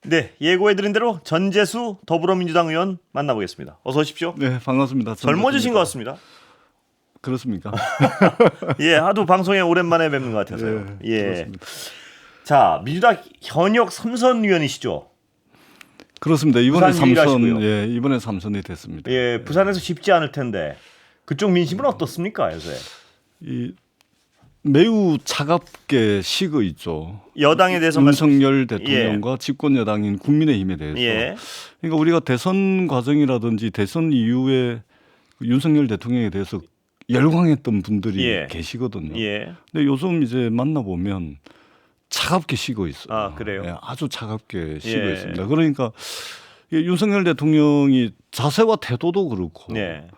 네, 예고해드린 대로 전재수 더불어민주당 의원 만나보겠습니다. 어서 오십시오. 네, 반갑습니다. 젊어지신 것 같습니다. 그렇습니까? 예, 하도 방송에 오랜만에 뵙는 것 같아서요. 예. 그렇습니다. 자, 민주당 현역 3선 의원이시죠? 그렇습니다. 이번에 부산 유일하시고요. 3선, 이번에 3선이 됐습니다. 예, 부산에서 쉽지 않을 텐데 그쪽 민심은 어떻습니까, 요새? 이 매우 차갑게 식어 있죠. 여당에 대해서 윤석열 대통령과 집권 여당인 국민의힘에 대해서. 예, 그러니까 우리가 대선 과정이라든지 대선 이후에 윤석열 대통령에 대해서 열광했던 분들이 예. 계시거든요. 예, 근데 요즘 이제 만나보면 차갑게 식어 있어요. 아, 그래요? 예, 아주 차갑게 식어 예. 있습니다. 그러니까 이 윤석열 대통령이 자세와 태도도 그렇고 네,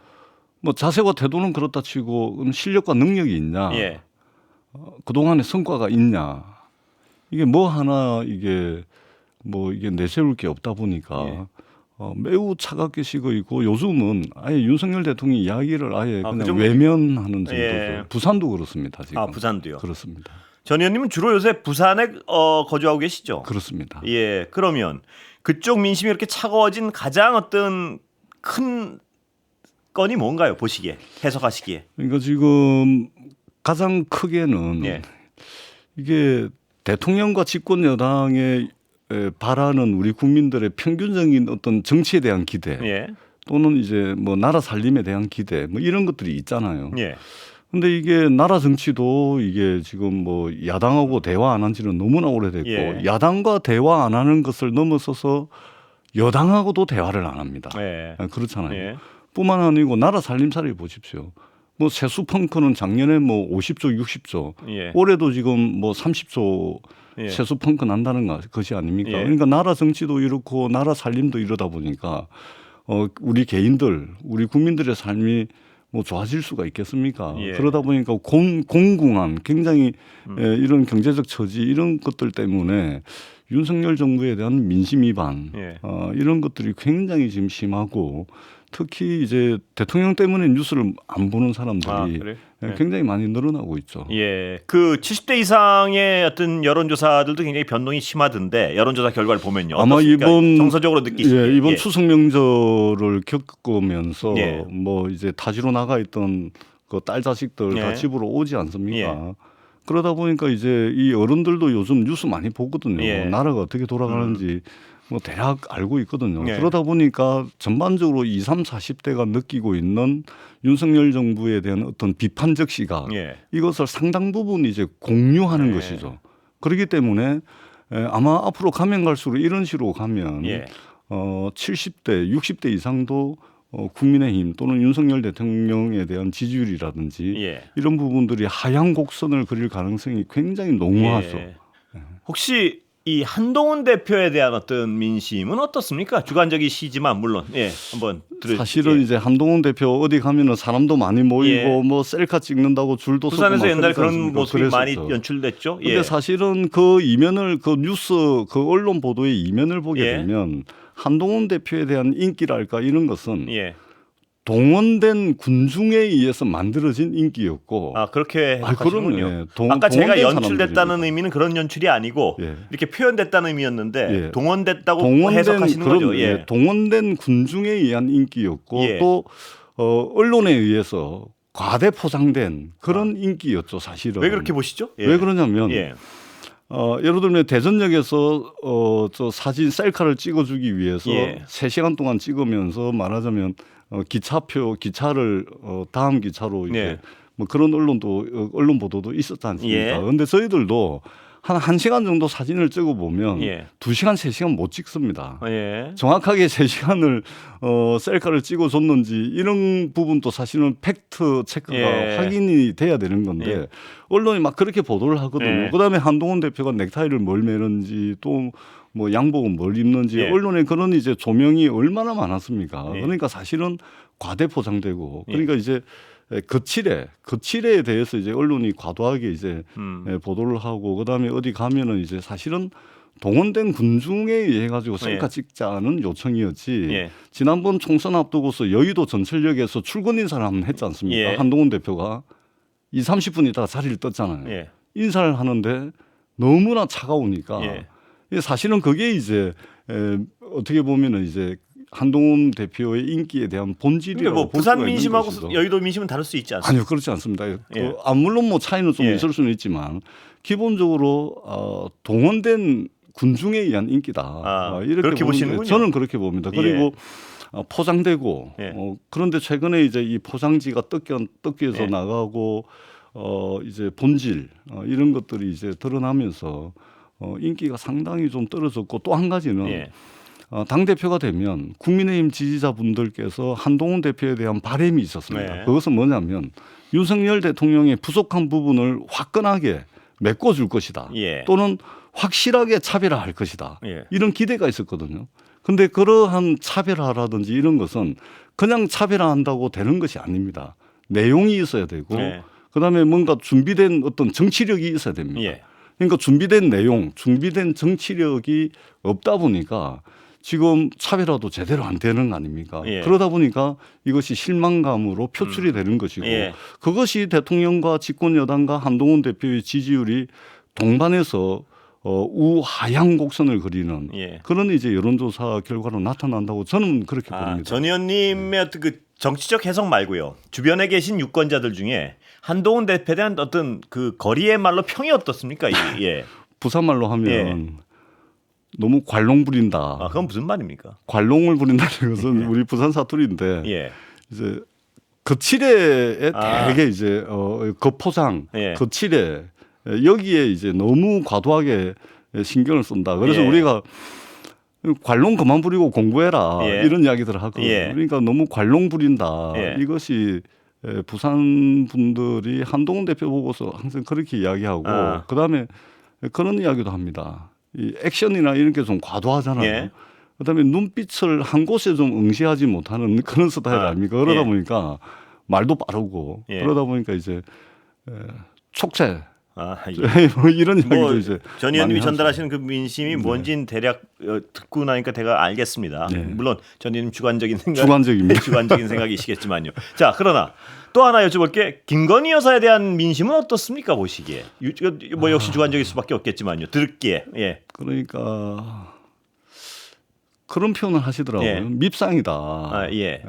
뭐 자세와 태도는 그렇다 치고 실력과 능력이 있냐, 예, 그동안의 성과가 있냐, 이게 뭐 하나 이게 뭐 이게 내세울 게 없다 보니까 예. 매우 차갑게 식어 있고 요즘은 아예 윤석열 대통령 이야기를 아예 아, 그냥 그 정도? 외면하는 정도죠. 예. 부산도 그렇습니다. 지금. 아, 부산도요. 그렇습니다. 전 의원님은 주로 요새 부산에 거주하고 계시죠? 그렇습니다. 예, 그러면 그쪽 민심이 이렇게 차가워진 가장 어떤 큰 건이 뭔가요? 보시기에, 해석하시기에. 그러니까 지금 가장 크게는 예, 이게 대통령과 집권 여당의 바라는 우리 국민들의 평균적인 어떤 정치에 대한 기대 예, 또는 이제 뭐 나라 살림에 대한 기대 뭐 이런 것들이 있잖아요. 예, 근데 이게 나라 정치도 이게 지금 뭐 야당하고 대화 안 한 지는 너무나 오래됐고 예. 야당과 대화 안 하는 것을 넘어서서 여당하고도 대화를 안 합니다. 예, 그렇잖아요. 예, 뿐만 아니고 나라 살림살이 보십시오. 뭐 세수 펑크는 작년에 뭐 50조, 60조, 예, 올해도 지금 뭐 30조 예. 세수 펑크 난다는 것이 아닙니까? 예. 그러니까 나라 정치도 이렇고 나라 살림도 이러다 보니까 우리 개인들, 우리 국민들의 삶이 뭐 좋아질 수가 있겠습니까? 예. 그러다 보니까 공공한 굉장히 이런 경제적 처지 이런 것들 때문에 윤석열 정부에 대한 민심 위반 예. 이런 것들이 굉장히 지금 심하고 특히 이제 대통령 때문에 뉴스를 안 보는 사람들이 아, 그래요? 예. 굉장히 많이 늘어나고 있죠. 예, 그 70대 이상의 어떤 여론조사들도 굉장히 변동이 심하던데 여론조사 결과를 보면요. 아마 어떻습니까? 이번 정서적으로 느끼시기에. 이번 추석 명절을 겪으면서 예. 뭐 이제 타지로 나가 있던 그 딸 자식들 예. 다 집으로 오지 않습니까? 예. 그러다 보니까 이제 이 어른들도 요즘 뉴스 많이 보거든요. 예. 나라가 어떻게 돌아가는지 뭐 대략 알고 있거든요. 예. 그러다 보니까 전반적으로 20, 30, 40대가 느끼고 있는 윤석열 정부에 대한 어떤 비판적 시각 예. 이것을 상당 부분 이제 공유하는 예. 것이죠. 그렇기 때문에 아마 앞으로 가면 갈수록 이런 식으로 가면 예. 70대, 60대 이상도 국민의힘 또는 윤석열 대통령에 대한 지지율이라든지 예. 이런 부분들이 하향 곡선을 그릴 가능성이 굉장히 농후하죠. 예. 혹시 이 한동훈 대표에 대한 어떤 민심은 어떻습니까? 주관적이시지만 물론 한번 사실은 이제 한동훈 대표 어디 가면은 사람도 많이 모이고 예. 뭐 셀카 찍는다고 줄도 서고 부산에서 막 옛날 그러지 그런 않습니까? 모습이 많이 그랬었죠. 연출됐죠. 근데 예. 사실은 그 이면을 그 뉴스 그 언론 보도의 이면을 보게 예. 되면 한동훈 대표에 대한 인기랄까 이런 것은 예. 동원된 군중에 의해서 만들어진 인기였고 아, 그렇게 해석하시군요. 그럼요. 아까 제가 동원된 연출됐다는 사람들입니다. 의미는 그런 연출이 아니고 예. 이렇게 표현됐다는 의미였는데 예. 동원됐다고 해석하시는 거죠. 예. 동원된 군중에 의한 인기였고 예. 또 언론에 의해서 과대 포장된 그런 인기였죠, 사실은. 왜 그렇게 보시죠? 예. 왜 그러냐면 예. 예를 들면 대전역에서 저 사진 셀카를 찍어주기 위해서 예. 3시간 동안 찍으면서 말하자면 기차를 다음 기차로 이제 예. 뭐 그런 언론 보도도 있었지 않습니까? 예. 그런데 저희들도 한 1시간 정도 사진을 찍어 보면 예. 2시간, 3시간 못 찍습니다. 예. 정확하게 3시간을 셀카를 찍어줬는지 이런 부분도 사실은 팩트 체크가 예. 확인이 돼야 되는 건데 예. 언론이 막 그렇게 보도를 하거든요. 예. 그다음에 한동훈 대표가 넥타이를 뭘 매는지 또 뭐 양복은 뭘 입는지 예. 언론에 그런 이제 조명이 얼마나 많았습니까? 예. 그러니까 사실은 과대 포장되고 예. 그러니까 이제 거칠에 대해서 이제 언론이 과도하게 이제 보도를 하고 그다음에 어디 가면은 이제 사실은 동원된 군중에 의해 가지고 셀카 찍자는 요청이었지. 예. 지난번 총선 앞두고서 여의도 전철역에서 출근 인사를 한번 했지 않습니까? 예. 한동훈 대표가 2, 30분 있다가 자리를 떴잖아요. 예. 인사를 하는데 너무나 차가우니까 예. 사실은 그게 이제 어떻게 보면은 이제 한동훈 대표의 인기에 대한 본질이라고 그러니까 뭐 볼 부산 수가 있는 민심하고 것이죠. 여의도 민심은 다를 수 있지 않습니까? 아니요, 그렇지 않습니다. 예. 물론 뭐 차이는 좀 예. 있을 수는 있지만 기본적으로 동원된 군중에 의한 인기다. 이렇게 그렇게 보는데 보시는군요. 저는 그렇게 봅니다. 그리고 포장되고 예. 그런데 최근에 이제 이 포장지가 뜯겨서 예. 나가고 이제 본질 이런 것들이 이제 드러나면서 인기가 상당히 좀 떨어졌고 또 한 가지는 예. 당 대표가 되면 국민의힘 지지자분들께서 한동훈 대표에 대한 바람이 있었습니다. 네. 그것은 뭐냐면 윤석열 대통령의 부족한 부분을 화끈하게 메꿔줄 것이다. 예. 또는 확실하게 차별화할 것이다. 예. 이런 기대가 있었거든요. 근데 그러한 차별화라든지 이런 것은 그냥 차별화한다고 되는 것이 아닙니다. 내용이 있어야 되고 예. 그다음에 뭔가 준비된 어떤 정치력이 있어야 됩니다. 예. 그러니까 준비된 내용, 준비된 정치력이 없다 보니까 지금 차별화도 제대로 안 되는 거 아닙니까? 예. 그러다 보니까 이것이 실망감으로 표출이 되는 것이고 예. 그것이 대통령과 집권 여당과 한동훈 대표의 지지율이 동반해서 우하향 곡선을 그리는 예. 그런 이제 여론조사 결과로 나타난다고 저는 그렇게 봅니다. 전 의원님의 어떤 그 정치적 해석 말고요. 주변에 계신 유권자들 중에 한동훈 대표에 대한 어떤 그 거리의 말로 평이 어떻습니까? 예. 부산말로 하면 너무 관롱 부린다. 그건 무슨 말입니까? 관롱을 부린다는 것은 우리 부산 사투리인데 예. 이제 거칠애에 되게 이제 겉포장, 예. 거칠애 여기에 이제 너무 과도하게 신경을 쓴다. 그래서 예. 우리가 관롱 그만 부리고 공부해라 예. 이런 이야기들을 하거든요. 예. 그러니까 너무 관롱 부린다. 예. 이것이 부산 분들이 한동훈 대표 보고서 항상 그렇게 이야기하고 그다음에 그런 이야기도 합니다. 이 액션이나 이런 게 좀 과도하잖아요. 예. 그다음에 눈빛을 한 곳에 좀 응시하지 못하는 그런 스타일 아닙니까? 그러다 예. 보니까 말도 빠르고 예. 그러다 보니까 이제 촉새 예. 뭐 이런 이야기도 뭐 이제 전 의원님이 많이 전달하시는 그 민심이 뭔지는 대략 듣고 나니까 제가 알겠습니다. 네. 물론 전 의원님 주관적인 생각, 주관적입니다. 주관적인 생각이시겠지만요. 자, 그러나 또 하나 여쭤볼게. 김건희 여사에 대한 민심은 어떻습니까 보시기에? 뭐 역시 주관적일 수밖에 없겠지만요. 들기에. 예. 그러니까 그런 표현을 하시더라고요. 예. 밉상이다. 예. 예.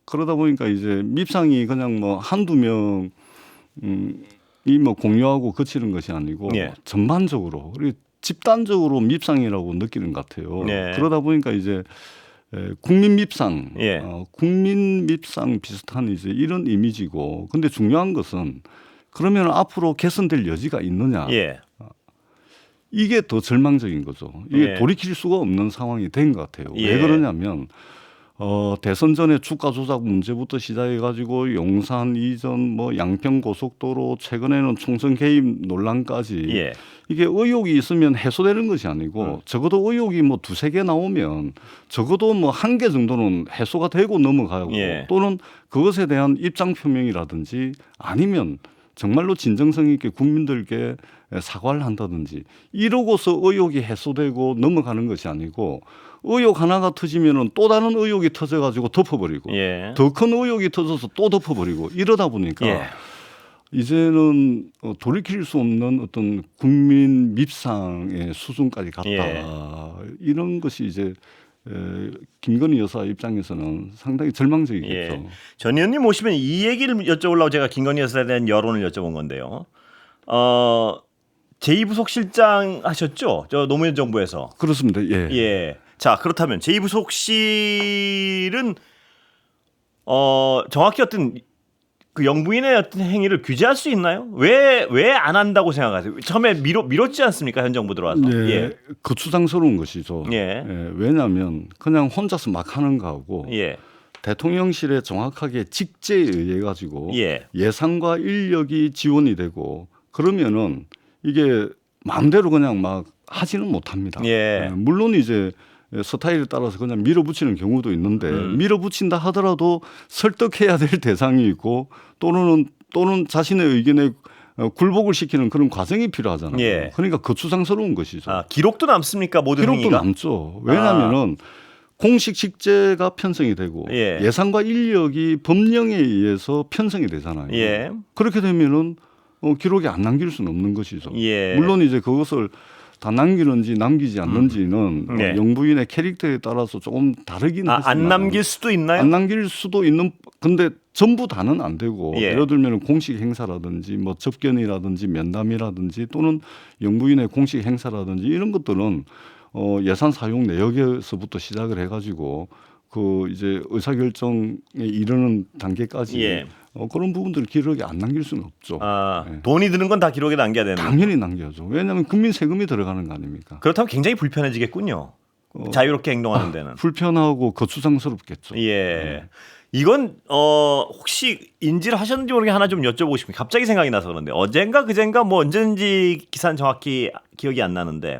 그러다 보니까 이제 밉상이 그냥 뭐 한두 명 이 뭐 공유하고 그치는 것이 아니고 예. 전반적으로 그리고 집단적으로 밉상이라고 느끼는 것 같아요. 네. 그러다 보니까 이제 국민 밉상, 예. 국민 밉상 비슷한 이제 이런 이미지고, 근데 중요한 것은 그러면 앞으로 개선될 여지가 있느냐? 예. 이게 더 절망적인 거죠. 이게 예. 돌이킬 수가 없는 상황이 된 것 같아요. 예. 왜 그러냐면 대선 전에 주가 조작 문제부터 시작해 가지고 용산 이전 뭐 양평 고속도로 최근에는 총선 개입 논란까지 예. 이게 의혹이 있으면 해소되는 것이 아니고 적어도 의혹이 뭐 두세 개 나오면 적어도 뭐 한 개 정도는 해소가 되고 넘어가고 예. 또는 그것에 대한 입장 표명이라든지 아니면 정말로 진정성 있게 국민들께 사과를 한다든지 이러고서 의혹이 해소되고 넘어가는 것이 아니고 의혹 하나가 터지면은 또 다른 의혹이 터져가지고 덮어버리고 예. 더 큰 의혹이 터져서 또 덮어버리고 이러다 보니까 예. 이제는 돌이킬 수 없는 어떤 국민 밉상의 수준까지 갔다. 예. 이런 것이 이제 김건희 여사 입장에서는 상당히 절망적이겠죠. 예. 전 의원님 모시면 이 얘기를 여쭤보려고 제가 김건희 여사에 대한 여론을 여쭤본 건데요. 제2부속실장 하셨죠? 저 노무현 정부에서. 그렇습니다. 예. 예. 자, 그렇다면 제2부속실은 정확히 어떤 그 영부인의 어떤 행위를 규제할 수 있나요? 왜 안 한다고 생각하세요? 처음에 미뤘지 않습니까? 현 정부 들어와서. 네, 예. 거추장스러운 것이죠. 예. 왜냐하면 그냥 혼자서 막 하는 거하고 예. 대통령실에 정확하게 직제에 의해 가지고 예. 예산과 인력이 지원이 되고 그러면은 이게 마음대로 그냥 막 하지는 못합니다. 예. 물론 이제 스타일에 따라서 그냥 밀어붙이는 경우도 있는데 밀어붙인다 하더라도 설득해야 될 대상이 있고 또는 자신의 의견에 굴복을 시키는 그런 과정이 필요하잖아요. 예. 그러니까 거추장스러운 것이죠. 기록도 남습니까? 모든 기록도 행위가? 남죠. 왜냐하면은 공식 직제가 편성이 되고 예. 예산과 인력이 법령에 의해서 편성이 되잖아요. 예. 그렇게 되면은 기록이 안 남길 수는 없는 것이죠. 예. 물론 이제 그것을 다 남기는지 남기지 않는지는 네. 영부인의 캐릭터에 따라서 조금 다르긴 하지만 안 남길 수도 있나요? 안 남길 수도 있는 근데 전부 다는 안 되고 예. 예를 들면 공식 행사라든지 뭐 접견이라든지 면담이라든지 또는 영부인의 공식 행사라든지 이런 것들은 예산 사용 내역에서부터 시작을 해가지고 그 이제 의사결정에 이르는 단계까지 예. 그런 부분들을 기록에 안 남길 수는 없죠. 예. 돈이 드는 건 다 기록에 남겨야 되는. 당연히 남겨야죠. 왜냐하면 국민 세금이 들어가는 거 아닙니까? 그렇다면 굉장히 불편해지겠군요. 자유롭게 행동하는 데는. 불편하고 거추장스럽겠죠. 예. 이건 혹시 인지를 하셨는지 모르게 하나 좀 여쭤보고 싶습니다. 갑자기 생각이 나서 그런데 어젠가 그젠가 뭐 언제인지 기사는 정확히 기억이 안 나는데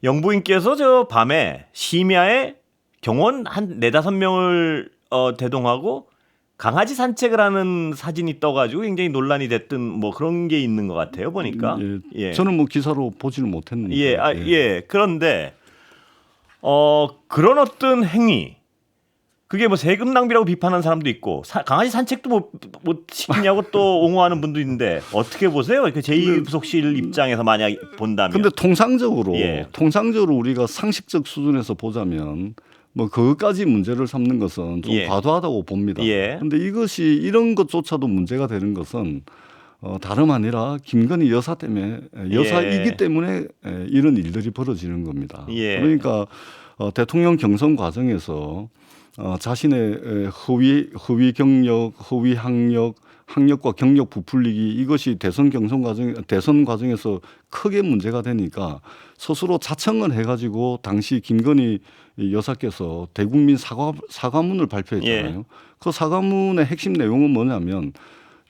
영부인께서 저 밤에 심야에 경원 한 4-5명을 대동하고 강아지 산책을 하는 사진이 떠가지고 굉장히 논란이 됐던 뭐 그런 게 있는 것 같아요 보니까. 예. 저는 뭐 기사로 보지는 못했는데. 예. 그런데 그런 어떤 행위 그게 뭐 세금 낭비라고 비판하는 사람도 있고 강아지 산책도 못 시키냐고 또 옹호하는 분도 있는데 어떻게 보세요? 그 제2부속실 입장에서 만약 본다면. 근데 통상적으로 예. 우리가 상식적 수준에서 보자면 뭐 그것까지 문제를 삼는 것은 좀 예. 과도하다고 봅니다. 예. 근데 이것이 이런 것조차도 문제가 되는 것은 다름 아니라 김건희 여사 때문에 여사이기 때문에 이런 일들이 벌어지는 겁니다. 예. 그러니까 대통령 경선 과정에서 자신의 허위 경력, 허위 학력과 경력 부풀리기 이것이 대선 과정에서 크게 문제가 되니까 스스로 자청을 해가지고 당시 김건희 여사께서 대국민 사과문을 발표했잖아요. 예. 그 사과문의 핵심 내용은 뭐냐면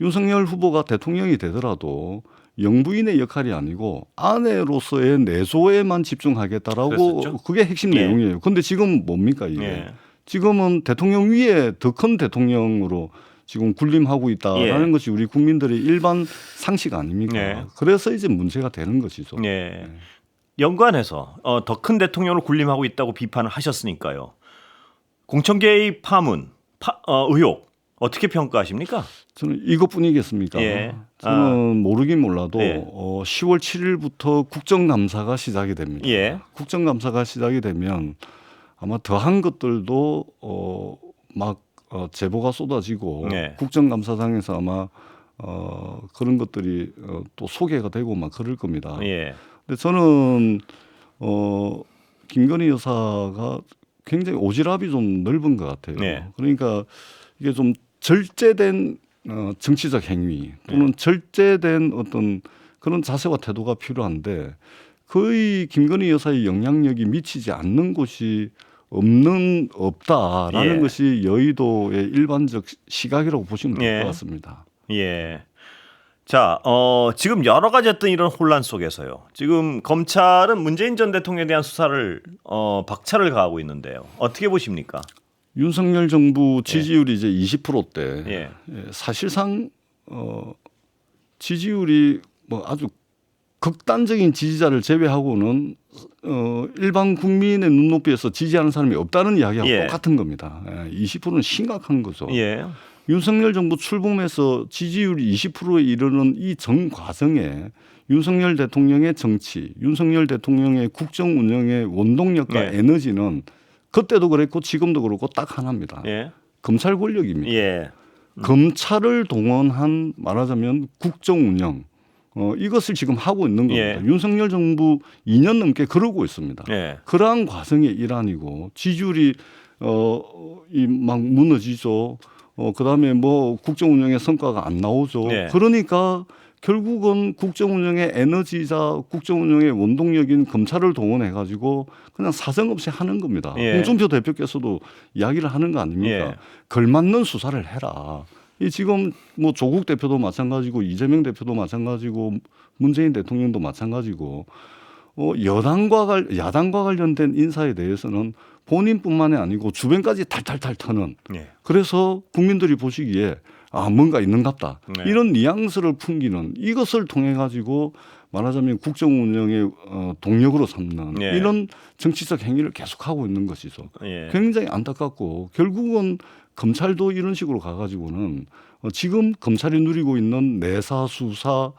윤석열 후보가 대통령이 되더라도 영부인의 역할이 아니고 아내로서의 내조에만 집중하겠다라고 그랬었죠? 그게 핵심 예. 내용이에요. 근데 지금 뭡니까 이게? 예. 지금은 대통령 위에 더 큰 대통령으로 지금 군림하고 있다라는 예. 것이 우리 국민들의 일반 상식 아닙니까? 예. 그래서 이제 문제가 되는 것이죠. 예. 연관해서 더 큰 대통령으로 군림하고 있다고 비판을 하셨으니까요. 공천 개입 파문, 의혹 어떻게 평가하십니까? 저는 이것뿐이겠습니까? 예. 저는 모르긴 몰라도 예. 10월 7일부터 국정감사가 시작이 됩니다. 예. 국정감사가 시작이 되면 아마 더한 것들도 막 제보가 쏟아지고 네. 국정감사장에서 아마 그런 것들이 또 소개가 되고 막 그럴 겁니다. 예. 근데 저는 김건희 여사가 굉장히 오지랖이 좀 넓은 것 같아요. 네. 그러니까 이게 좀 절제된 정치적 행위 또는 절제된 어떤 그런 자세와 태도가 필요한데 거의 김건희 여사의 영향력이 미치지 않는 곳이 없다라는 예. 것이 여의도의 일반적 시각이라고 보시면 될 것 예. 같습니다. 예. 자, 지금 여러 가지 어떤 이런 혼란 속에서요. 지금 검찰은 문재인 전 대통령에 대한 수사를 박차를 가하고 있는데요. 어떻게 보십니까? 윤석열 정부 지지율이 이제 20%대. 예. 사실상 지지율이 뭐 아주 극단적인 지지자를 제외하고는 일반 국민의 눈높이에서 지지하는 사람이 없다는 이야기하고 예. 똑같은 겁니다. 20%는 심각한 거죠. 예. 윤석열 정부 출범해서 지지율이 20%에 이르는 이 전 과정에 윤석열 대통령의 정치, 윤석열 대통령의 국정 운영의 원동력과 예. 에너지는 그때도 그랬고 지금도 그렇고 딱 하나입니다. 예. 검찰 권력입니다. 예. 검찰을 동원한 말하자면 국정 운영 이것을 지금 하고 있는 겁니다. 예. 윤석열 정부 2년 넘게 그러고 있습니다. 예. 그러한 과정의 일환이고 지지율이 막 무너지죠. 그다음에 뭐 국정 운영의 성과가 안 나오죠. 네. 그러니까 결국은 국정 운영의 에너지자 국정 운영의 원동력인 검찰을 동원해 가지고 그냥 사정없이 하는 겁니다. 예. 홍준표 대표께서도 이야기를 하는 거 아닙니까? 예. 걸맞는 수사를 해라. 이 지금 뭐 조국 대표도 마찬가지고 이재명 대표도 마찬가지고 문재인 대통령도 마찬가지고 야당과 관련된 인사에 대해서는 본인뿐만이 아니고 주변까지 탈탈탈 터는 예. 그래서 국민들이 보시기에 뭔가 있는갑다. 네. 이런 뉘앙스를 풍기는 이것을 통해 가지고 말하자면 국정 운영의 동력으로 삼는 예. 이런 정치적 행위를 계속하고 있는 것이죠. 예. 굉장히 안타깝고 결국은 검찰도 이런 식으로 가가지고는 지금 검찰이 누리고 있는 내사 수사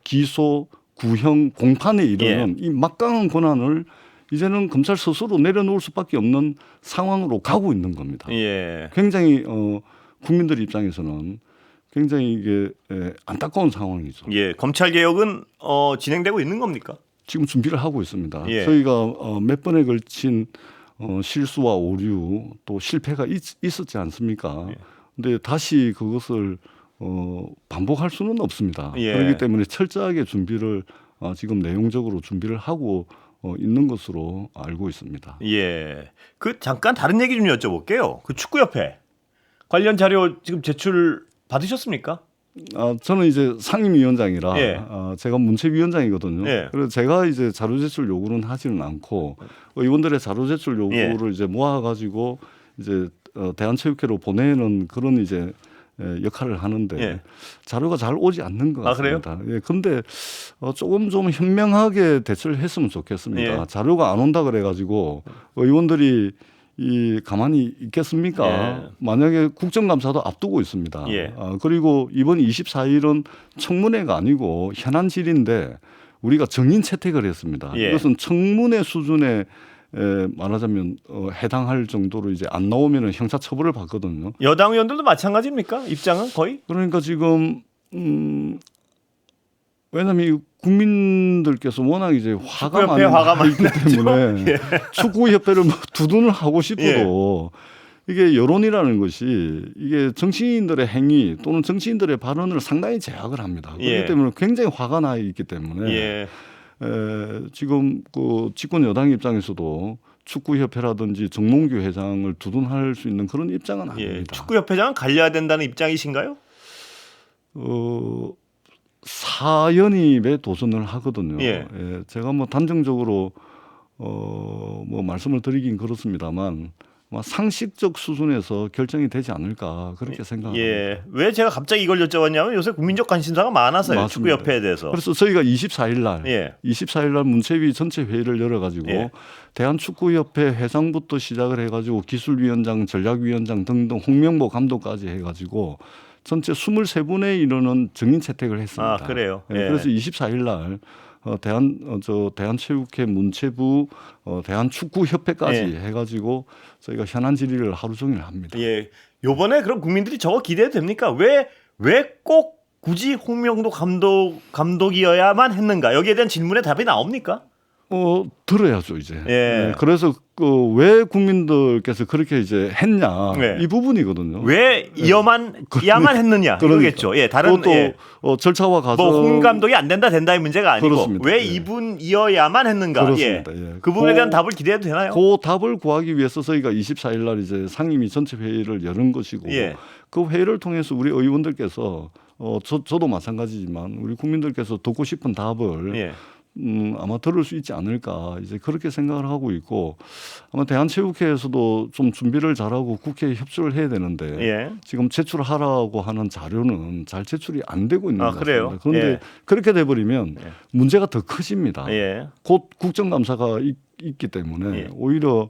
기소 구형 공판에 이르는 이 막강한 권한을 이제는 검찰 스스로 내려놓을 수밖에 없는 상황으로 가고 있는 겁니다. 예. 굉장히 국민들 입장에서는 굉장히 이게 안타까운 상황이죠. 예. 검찰 개혁은 진행되고 있는 겁니까? 지금 준비를 하고 있습니다. 예. 저희가 몇 번에 걸친 실수와 오류 또 실패가 있었지 않습니까? 근데 다시 그것을 반복할 수는 없습니다. 예. 그렇기 때문에 철저하게 준비를 지금 내용적으로 준비를 하고 있는 것으로 알고 있습니다. 예. 그 잠깐 다른 얘기 좀 여쭤볼게요. 그 축구협회 관련 자료 지금 제출 받으셨습니까? 저는 이제 상임위원장이라 예. 제가 문체위원장이거든요. 예. 그래서 제가 이제 자료 제출 요구는 하지는 않고 의원들의 자료 제출 요구를 이제 모아가지고 이제 대한체육회로 보내는 그런 이제 역할을 하는데 자료가 잘 오지 않는 것 같습니다. 그래요? 예, 근데 조금 좀 현명하게 대처를 했으면 좋겠습니다. 자료가 안 온다 그래가지고 의원들이 가만히 있겠습니까? 만약에 국정감사도 앞두고 있습니다. 그리고 이번 24일은 청문회가 아니고 현안 질의인데 우리가 정인 채택을 했습니다. 이것은 청문회 수준의 말하자면 해당할 정도로 이제 안 나오면은 형사 처벌을 받거든요. 여당 의원들도 마찬가지입니까? 입장은 거의? 그러니까 지금 왜냐하면 국민들께서 워낙 이제 화가 많이 있기 때문에 축구협회를 두둔을 하고 싶어도 이게 여론이라는 것이 이게 정치인들의 행위 또는 정치인들의 발언을 상당히 제약을 합니다. 그렇기 때문에 굉장히 화가 나 있기 때문에 지금 그 집권 여당 입장에서도 축구협회라든지 정몽규 회장을 두둔할 수 있는 그런 입장은 아닙니다. 축구협회장은 갈려야 된다는 입장이신가요? 사연입에 도전을 하거든요. 제가 뭐 단정적으로 뭐 말씀을 드리긴 그렇습니다만 상식적 수준에서 결정이 되지 않을까 그렇게 생각합니다. 왜 제가 갑자기 이걸 여쭤봤냐면 요새 국민적 관심사가 많아서요. 축구협회에 대해서. 그래서 저희가 24일 날 문체위 전체 회의를 열어가지고 대한축구협회 회장부터 시작을 해가지고 기술위원장, 전략위원장 등등 홍명보 감독까지 해가지고 전체 23분에 이르는 정인 채택을 했습니다. 아, 그래요? 그래서 24일 날 대한체육회 문체부 대한축구협회까지 해가지고 저희가 현안 질의를 하루 종일 합니다. 요번에 그럼 국민들이 저거 기대해도 됩니까? 왜 꼭 굳이 홍명도 감독이어야만 했는가? 여기에 대한 질문에 답이 나옵니까? 들어야죠 이제. 그래서 왜 국민들께서 그렇게 이제 했냐 이 부분이거든요. 왜 이어야만 했느냐 그러겠죠. 다른 또 절차와 과정. 뭐 홍 감독이 안 된다 된다의 문제가 아니고 그렇습니다. 왜 이분이어야만 했는가. 그렇습니다. 그 부분에 대한 답을 기대해도 되나요? 그 답을 구하기 위해서 저희가 24일 날 이제 상임위 전체 회의를 여는 것이고 그 회의를 통해서 우리 의원들께서 저도 마찬가지지만 우리 국민들께서 듣고 싶은 답을 아마 들을 수 있지 않을까 이제 그렇게 생각을 하고 있고 아마 대한체육회에서도 좀 준비를 잘하고 국회에 협조를 해야 되는데 지금 제출하라고 하는 자료는 잘 제출이 안 되고 있는 것 같습니다. 그런데 그렇게 돼버리면 문제가 더 커집니다. 곧 국정감사가 있기 때문에 오히려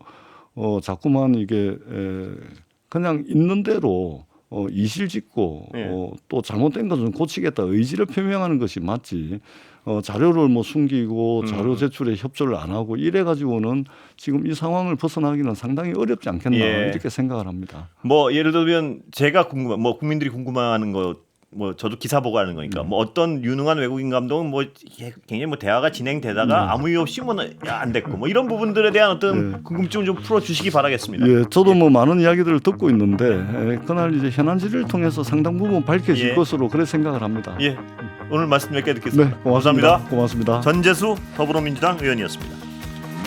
자꾸만 이게 그냥 있는 대로 이실짓고 또 잘못된 것은 고치겠다 의지를 표명하는 것이 맞지 자료를 뭐 숨기고 자료 제출에 협조를 안 하고 이래 가지고는 지금 이 상황을 벗어나기는 상당히 어렵지 않겠나 이렇게 생각을 합니다. 뭐 예를 들면 제가 궁금한 뭐 국민들이 궁금해하는 거 뭐 저도 기사 보고 하는 거니까 뭐 어떤 유능한 외국인 감독은 뭐 굉장히 뭐 대화가 진행되다가 아무 이유 없이 뭐 안 됐고 뭐 이런 부분들에 대한 어떤 궁금증을 좀 풀어 주시기 바라겠습니다. 저도 뭐 많은 이야기들을 듣고 있는데 그날 이제 현안 질의를 통해서 상당 부분 밝혀질 것으로 그래 생각을 합니다. 오늘 말씀 몇 개 듣겠습니다. 고맙습니다. 고맙습니다. 전재수 더불어민주당 의원이었습니다.